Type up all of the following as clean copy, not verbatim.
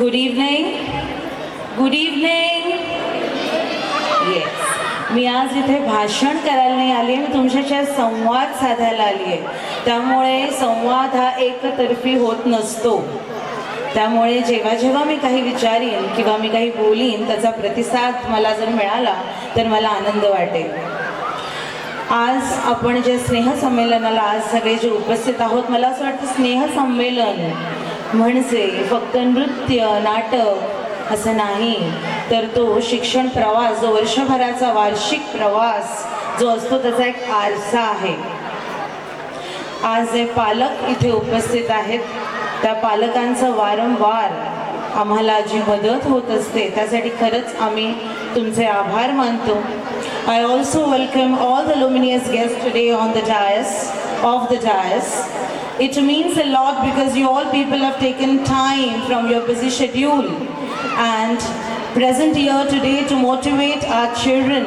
Good evening. Good evening. Yes, मी आज इथे भाषण करायला नाही आली आहे, मी तुमच्याशी संवाद साधायला आली आहे. त्यामुळे संवाद हा एकतर्फी होत नसतो. त्यामुळे जेव्हा जेव्हा मी काही विचारीन किंवा मी काही बोलीन त्याचा प्रतिसाद मला जर मिळाला तर मला आनंद वाटेल. आज आपण जे स्नेहसंमेलनाला आज सगळे जे उपस्थित आहोत, मला असं वाटतं स्नेहसंमेलन म्हणजे फक्त नृत्य नाटक असं नाही, तर तो शिक्षण प्रवास, जो वर्षभराचा वार्षिक प्रवास जो असतो त्याचा एक आरसा आहे. आज जे पालक इथे उपस्थित आहेत त्या पालकांचं वारंवार आम्हाला जी मदत होत असते त्यासाठी खरंच आम्ही तुमचे आभार मानतो. I also welcome all the luminous guests today on the dais, of the dais. It means a lot because you all people have taken time from your busy schedule and present here today to motivate our children,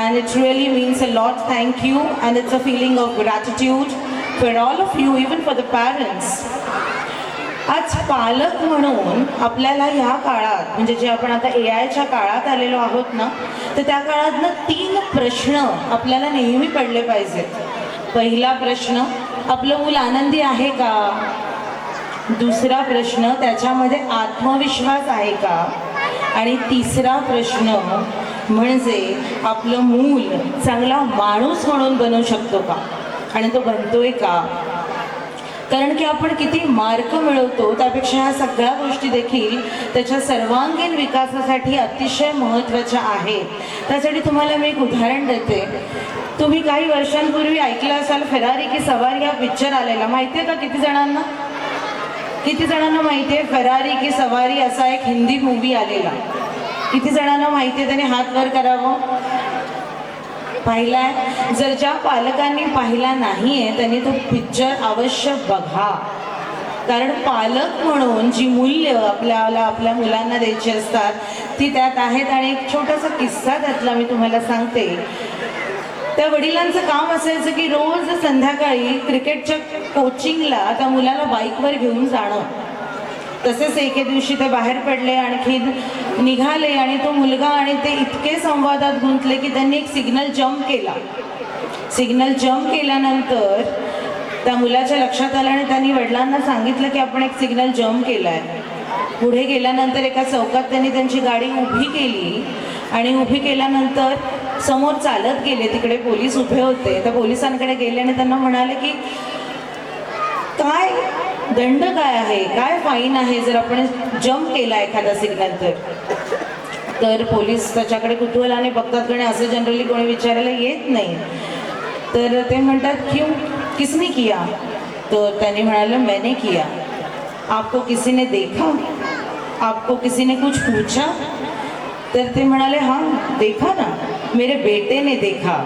and it really means a lot. Thank you, and it's a feeling of gratitude for all of you, even for the parents. आज पालक म्हणून आपल्याला ह्या काळात म्हणजे जे आपण आता AIच्या काळात आलेलो आहोत ना, तर त्या काळात ना 3 प्रश्न आपल्याला नेहमी पडले पाहिजेत. पहिला प्रश्न, आपलं मूल आनंदी आहे का? दुसरा प्रश्न, त्याच्यामध्ये आत्मविश्वास आहे का? आणि तिसरा प्रश्न म्हणजे आपलं मूल चांगला माणूस म्हणून बनू शकतो का आणि तो बनतोय का? कारण की आपण किती मार्क मिळवतो त्यापेक्षा ह्या सगळ्या गोष्टी देखील त्याच्या सर्वांगीण विकासासाठी अतिशय महत्त्वाच्या आहेत. त्यासाठी तुम्हाला मी एक उदाहरण देते. तुम्ही काही वर्षांपूर्वी ऐकलं असाल फेरारी की सवारी हा पिक्चर आलेला, माहिती आहे का? किती जणांना माहिती आहे फेरारी की सवारी असा एक हिंदी मूवी आलेला? किती जणांना माहिती आहे? त्याने हात वर करावं. पाहिलाय? जर ज्या पालकांनी पाहिला नाहीये त्यांनी तो पिक्चर अवश्य बघा. कारण पालक म्हणून जी मूल्य आपल्याला आपल्या मुलांना द्यायची असतात ती त्यात आहेत. आणि एक छोटासा किस्सा त्यातला मी तुम्हाला सांगते. त्या वडिलांचं काम असायचं की रोज संध्याकाळी क्रिकेटच्या कोचिंगला त्या मुलाला बाईकवर घेऊन जाणं. तसेच एके दिवशी ते बाहेर पडले, आणखी निघाले आणि तो मुलगा आणि ते इतके संवादात गुंतले की त्यांनी एक सिग्नल जम्प केला. सिग्नल जम्प केल्यानंतर त्या मुलाच्या लक्षात आलं आणि त्यांनी वडिलांना सांगितलं की आपण एक सिग्नल जम्प केला आहे. पुढे गेल्यानंतर एका चौकात त्यांनी त्यांची गाडी उभी केली आणि उभी केल्यानंतर समोर चालत गेले. तिकडे पोलीस उभे होते. त्या पोलिसांकडे गेले आणि त्यांना म्हणाले की काय दंड काय आहे, काय फाईन आहे जर आपण जम्प केला एखादा सिग्नल तर पोलीस त्याच्याकडे कुतूहलाने बघतात. कारण असं जनरली कोणी विचारायला येत नाही. तर ते म्हणतात क्यों, किसने किया? तर त्याने म्हणाले मैंने किया. आपको किसी ने देखा? आपको किसी ने कुछ पूछा? तर ते म्हणाले हाँ देखा ना, मेरे बेटे ने देखा.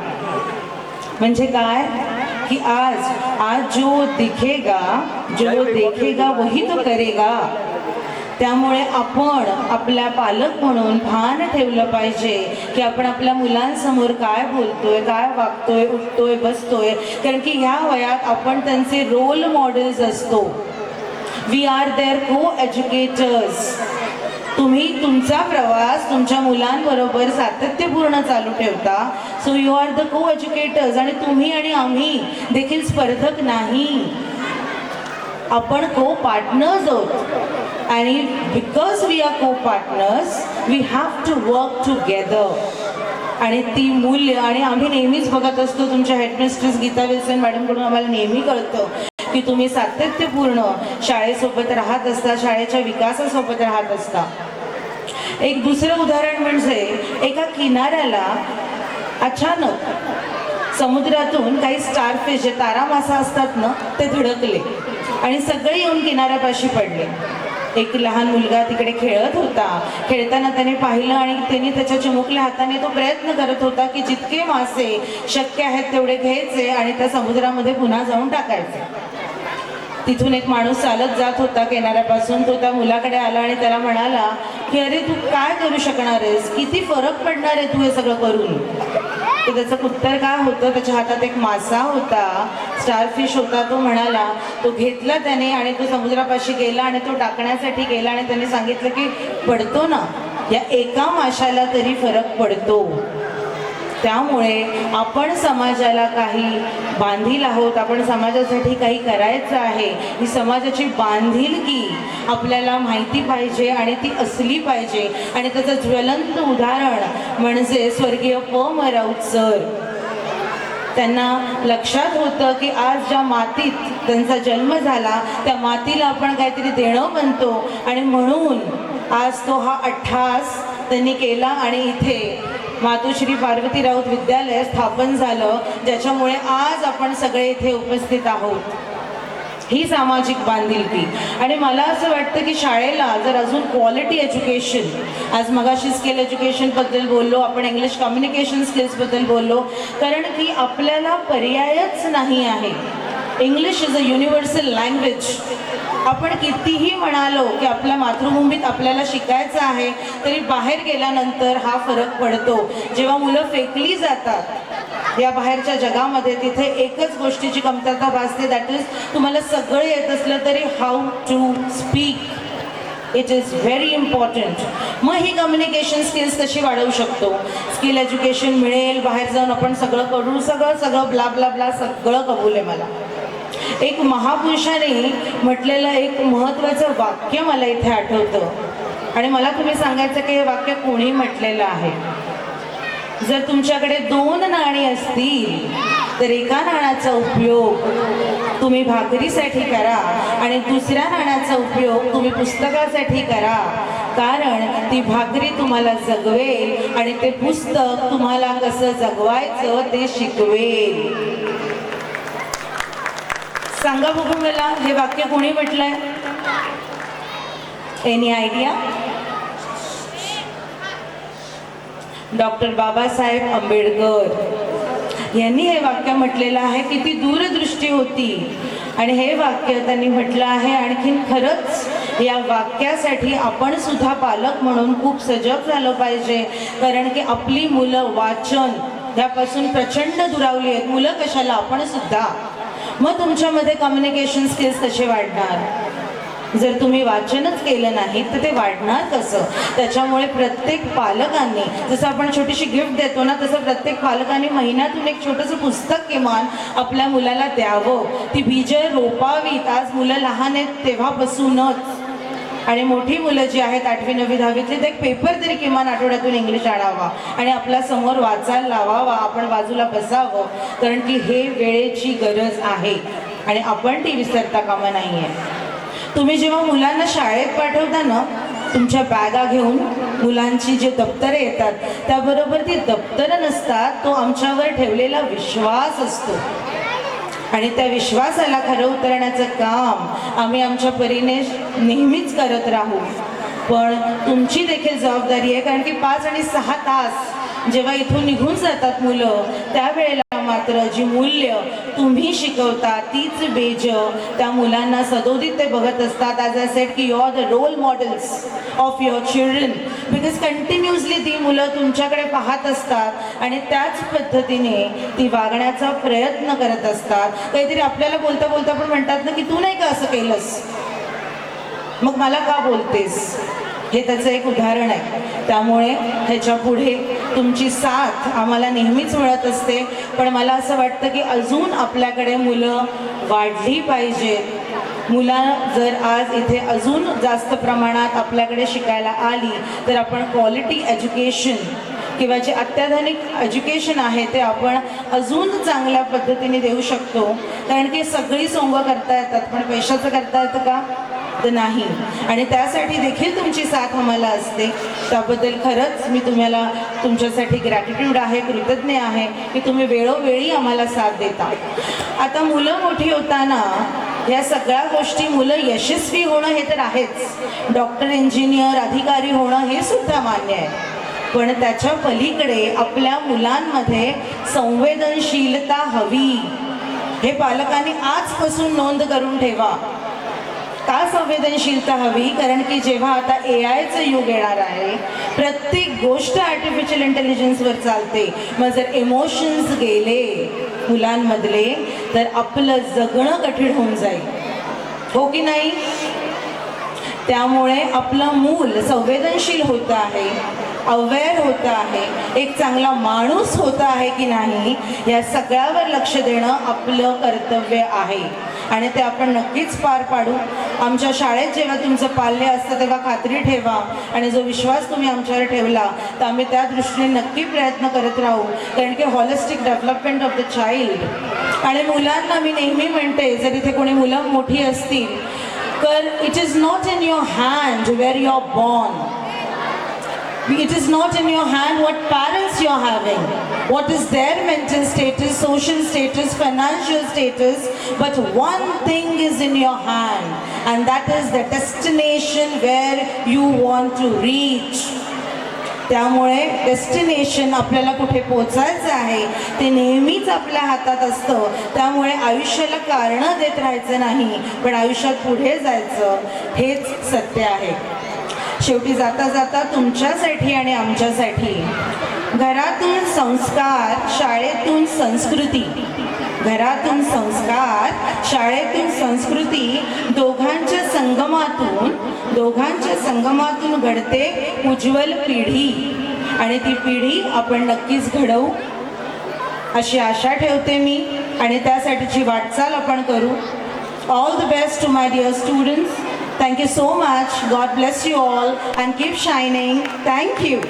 म्हणजे काय कि आज जो देखेगा वही तो करेगा. त्यामुळे आपण आपल्या पालक म्हणून भान ठेवलं पाहिजे की आपण आपल्या मुलांसमोर काय बोलतोय, काय वागतोय, उठतोय, बसतोय. कारण की ह्या वयात आपण त्यांचे रोल मॉडेल्स असतो. वी आर देअर को एज्युकेटर्स. तुम्ही तुमचा प्रवास तुमच्या मुलांबरोबर सातत्यपूर्ण चालू ठेवता. सो यू आर द को एज्युकेटर्स. आणि तुम्ही आणि आम्ही देखील स्पर्धक नाही, आपण को पार्टनर्स आहोत. आणि because we are co partners we have to work together. आणि ती मूल्य आणि आम्ही नेहमीच बघत असतो. तुमच्या हेडमिस्ट्रेस गीता विल्सन मॅडमकडून आम्हाला नेहमी कळतं की तुम्ही सातत्यपूर्ण शाळेसोबत राहत असता, शाळेच्या विकासासोबत राहत असता. एक दुसरं उदाहरण म्हणजे एका किनाऱ्याला अचानक समुद्रातून काही स्टारफिश जे तारामासा असतात ना ते धडकले आणि सगळे येऊन किनाऱ्यापाशी पडले. एक लहान मुलगा तिकडे खेळत होता. खेळताना त्याने पाहिलं आणि त्यांनी त्याच्या चिमुकल्या हाताने तो प्रयत्न करत होता की जितके मासे शक्य आहेत तेवढे घ्यायचे आणि त्या समुद्रामध्ये पुन्हा जाऊन टाकायचे. तिथून एक माणूस चालत जात होता किनाऱ्यापासून. तो त्या मुलाकडे आला आणि त्याला म्हणाला की अरे तू काय करू शकणार आहेस, किती फरक पडणार आहे तू हे सगळं करून. तर त्याचं उत्तर काय होतं, त्याच्या हातात एक मासा होता, स्टारफिश होता. तो म्हणाला, तो घेतला त्याने आणि तो समुद्रापाशी गेला आणि तो टाकण्यासाठी गेला आणि त्याने सांगितलं की पडतो ना, या एका माशाला तरी फरक पडतो. त्यामुळे आपण समाजाला काही बांधील आहोत, आपण समाजासाठी काही करायचं आहे. ही समाजाची बांधिलकी आपल्याला माहिती पाहिजे आणि ती असली पाहिजे. आणि त्याचं ज्वलंत उदाहरण म्हणजे स्वर्गीय प म राऊत सर. त्यांना लक्षात होतं की आज ज्या मातीत त्यांचा जन्म झाला त्या मातीला आपण काहीतरी देणं म्हणतो आणि म्हणून आज तो हा अट्टहास त्यांनी केला आणि इथे मातोश्री पार्वती राऊत विद्यालय स्थापन झालं, ज्याच्यामुळे आज आपण सगळे इथे उपस्थित आहोत. ही सामाजिक बांधिलकी. आणि मला असं वाटतं की शाळेला जर अजून क्वालिटी एज्युकेशन, आज मगाशी स्किल एज्युकेशनबद्दल बोललो आपण, इंग्लिश कम्युनिकेशन स्किल्सबद्दल बोललो, कारण की आपल्याला पर्यायच नाही आहे. English is a universal language. आपण कितीही म्हणालो की आपल्या मातृभूमीत आपल्याला शिकायचं आहे, तरी बाहेर गेल्यानंतर हा फरक पडतो. जेव्हा मुलं फेकली जातात या बाहेरच्या जगामध्ये, तिथे एकच गोष्टीची कमतरता भासते, दॅट इज तुम्हाला सगळं येत असलं तरी how to speak. It is very important. मग ही कम्युनिकेशन स्किल्स कशी वाढवू शकतो? स्किल एज्युकेशन मिळेल, बाहेर जाऊन आपण सगळं करू, सगळं ब्ला ब्ला ब्ला सगळं कबूल आहे मला. एक महापुरुषाने म्हटलेलं एक महत्त्वाचं वाक्य मला इथे आठवतं आणि मला तुम्ही सांगायचं की हे वाक्य कोणी म्हटलेलं आहे. जर तुमच्याकडे 2 नाणी असतील तर एका नाण्याचा उपयोग तुम्ही भाकरीसाठी करा आणि दुसऱ्या नाण्याचा उपयोग तुम्ही पुस्तकासाठी करा, कारण ती भाकरी तुम्हाला जगवेल आणि ते पुस्तक तुम्हाला कसं जगवायचं ते शिकवेल. सांगा बघू मला, हे वाक्य कोणी म्हटलंय? Any idea? Doctor Babasaheb Ambedkar यांनी हे वाक्य म्हटलेलं आहे. किती दूरदृष्टी होती आणि हे वाक्य त्यांनी म्हटलं आहे. आणखीन खरंच या वाक्यासाठी आपण सुद्धा पालक म्हणून खूप सजग झालं पाहिजे, कारण की आपली मुलं वाचन यापासून प्रचंड दुरावली आहेत. मुलं कशाला, आपण सुद्धा. मग तुमच्यामध्ये कम्युनिकेशन स्किल्स कसे वाढणार? जर तुम्ही वाचनच केलं नाही तर ते वाढणार कसं? त्याच्यामुळे प्रत्येक पालकांनी, जसं आपण छोटीशी गिफ्ट देतो ना, तसं प्रत्येक पालकांनी महिन्यातून एक छोटंसं पुस्तक किमान आपल्या मुलाला द्यावं. ती बीजं रोपावीत. आज मुलं लहान आहेत तेव्हापासूनच. आणि मोठी मुलं जी आहेत 8वी 9वी 10वीतली, ते एक पेपर तरी किमान आठवड्यातून इंग्लिश आणावा आणि आपल्या समोर वाचायला लावावा. आपण बाजूला बसावं, कारण की हे वेळेची गरज आहे आणि आपण ती विसरता कामा नाही आहे. तुम्ही जेव्हा मुलांना शाळेत पाठवता ना, तुमच्या बॅगा घेऊन मुलांची जे दप्तरे येतात त्याबरोबर ती दप्तरं नसतात, तो आमच्यावर ठेवलेला विश्वास असतो आणि त्या विश्वासाला खरं उतरण्याचं काम आम्ही आमच्या परीने नेहमीच करत राहू. पण तुमची देखील जबाबदारी आहे, कारण की 5 आणि 6 तास जेव्हा इथून निघून जातात मुलं, त्यावेळेला मात्र जी मूल्य तुम्ही शिकवता तीच बेज त्या मुलांना सदोदित ते बघत असतात. ॲज आय सेड की you are the role models of your children, because continuously ती मुलं तुमच्याकडे पाहत असतात आणि त्याच पद्धतीने ती वागण्याचा प्रयत्न करत असतात. काहीतरी आपल्याला बोलता बोलता पण म्हणतात ना की तू नाही का असं केलंस, मग मला का बोलतेस? हे त्याचं एक उदाहरण आहे. त्यामुळे ह्याच्या पुढे तुमची साथ आम्हाला नेहमीच मिळत असते, पण मला असं वाटतं की अजून आपल्याकडे मुलं वाढली पाहिजेत. मुलं जर आज इथे अजून जास्त प्रमाणात आपल्याकडे शिकायला आली तर आपण क्वालिटी एज्युकेशन किंवा जे अत्याधुनिक एज्युकेशन आहे ते आपण अजून चांगल्या पद्धतीने देऊ शकतो. कारण की सगळी सोंग करता येतात, पण पैशाचं करता येतं का? तर नाही. आणि त्यासाठी देखील तुमची साथ आम्हाला असते. त्याबद्दल खरंच मी तुम्हाला तुमच्यासाठी ग्रॅटिट्यूड आहे, कृतज्ञ आहे की तुम्ही वेळोवेळी आम्हाला साथ देता. आता मुलं मोठी होताना या सगळ्या गोष्टी, मुलं यशस्वी होणं हे तर आहेच, डॉक्टर इंजिनियर अधिकारी होणं हे सुद्धा मान्य आहे, पण त्याच्या पलीकडे आपल्या मुलांमध्ये संवेदनशीलता हवी. हे पालकांनी आजपासून नोंद करून ठेवा. का संवेदनशीलता हवी? कारण की जेव्हा आता AIचं युग येणार आहे, प्रत्येक गोष्ट आर्टिफिशियल इंटेलिजन्सवर चालते. मग जर इमोशन्स गेले मुलांमधले तर आपलं जगणं कठीण होऊन जाईल, हो की नाही? त्यामुळे आपलं मूल संवेदनशील होतं आहे, अवेअर होतं आहे, एक चांगला माणूस होता आहे की नाही, या सगळ्यावर लक्ष देणं आपलं कर्तव्य आहे आणि ते आपण नक्कीच पार पाडू. आमच्या शाळेत जेव्हा तुमचं पाल्य असतं तेव्हा खात्री ठेवा आणि जो विश्वास तुम्ही आमच्यावर ठेवला तर आम्ही त्या दृष्टीने नक्की प्रयत्न करत राहू. कारण की holistic development of the child आणि मुलांना मी नेहमी म्हणते, जर इथे कोणी मुलं मोठी असतील तर it is not in your hand where you are born. It is not in your hand what parents you're having, what is their mental status, social status, financial status, but one thing is in your hand and that is the destination where you want to reach. त्यामुळे destination आपल्याला कुठे पोचायचं आहे ते नेहमीच आपल्या हातात असतं. त्यामुळे आयुष्याला कारणं देत राहायचं नाही, पण आयुष्यात पुढे जायचं हेच सत्य आहे. शेवटी जाता जाता तुमच्यासाठी आणि आमच्यासाठी घरातून संस्कार, शाळेतून संस्कृती, घरातून संस्कार, शाळेतून संस्कृती, दोघांच्या संगमातून घडते उज्ज्वल पिढी आणि ती पिढी आपण नक्कीच घडवू अशी आशा ठेवते मी आणि त्यासाठीची वाटचाल आपण करू. All the best to my dear students. Thank you so much. God bless you all and keep shining. Thank you.